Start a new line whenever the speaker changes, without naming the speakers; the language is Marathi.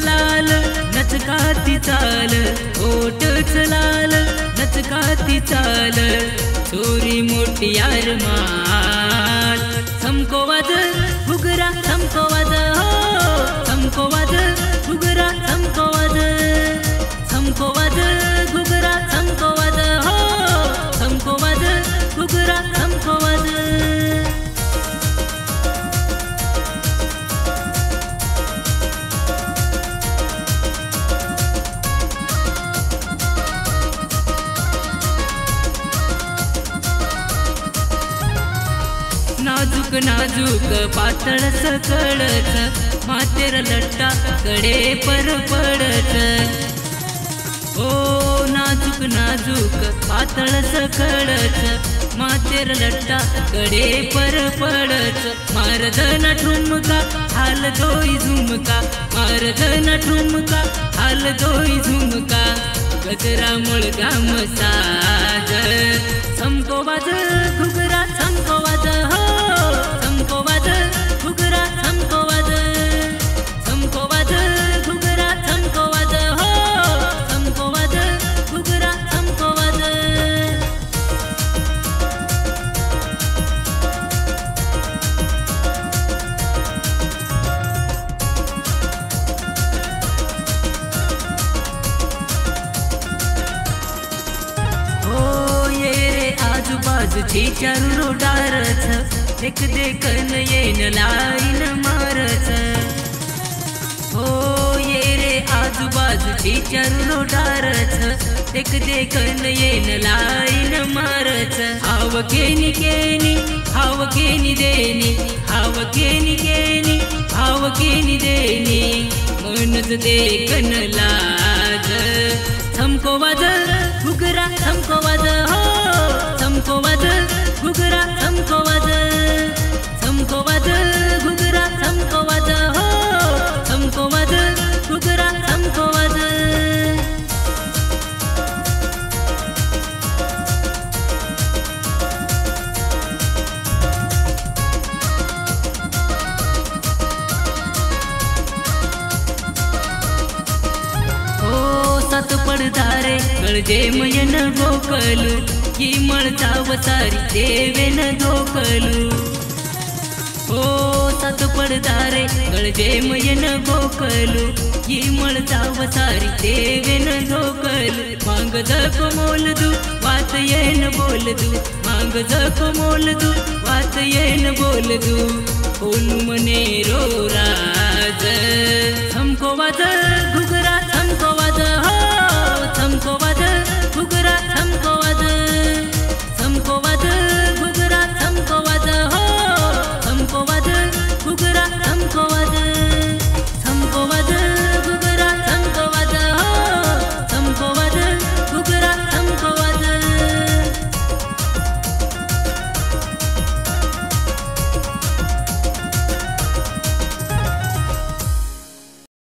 लाल नचकाती चाल, ओटच लाल नचकाती चाल, चोरी मोठी यार माल. समको वाज घुगरा समको वाज, हो समको वाज घुगरा समको वाज, समको वाज घुगरा समको वाज, हो समको वाज घुगरा समको वाज. नाजूक नाजूक पातळ सकळच, मातेर लट्टा कडे पर पडत. ओ नाजूक नाजूक पातळ सकळच, मातेर लट्टा कडे पर पडत. मारदन ठुमका हाल दोई झुमका, मारदन ठुमका हाल दोई झुमका, गजरा मुळगा मसाज. समको वाज घुगरा समको वाज, हो समको वाज घुगरा समको वाज, समको वाज घुगरा समको वाज, हो समको वाज घुगरा समको वाज. आजूबाजूची चारू रोडारच, देख देखन येन लाईन मारच. हो ये रे आजूबाजूची चारू रोडारच, देख देखन येन लाईन मारच. हाव केनी केनी हाव केनी देनी, हाव केनी केनी हाव केनी देनी, मनच देखन लाज. समको वाज घुगरा समको वाज, हो समको वाज घुगरा समको वाज, समको वाज घुगरा समको वाज, हो समको वाज घुगरा समको वाज. सात पडदारे गळजे मयन गोकलू, की मळचा वसारी देवेन धोकलू. हो सात पडदारे गळजे मयन गोकलू, की मळचा वसारी देवेन धोकलू. मांग जप मोलदू वात येन बोलदू, मांग जप मोलदू वात येन बोलदू, बोलू मने रो राज. समको वाज घुगरा समको वाज,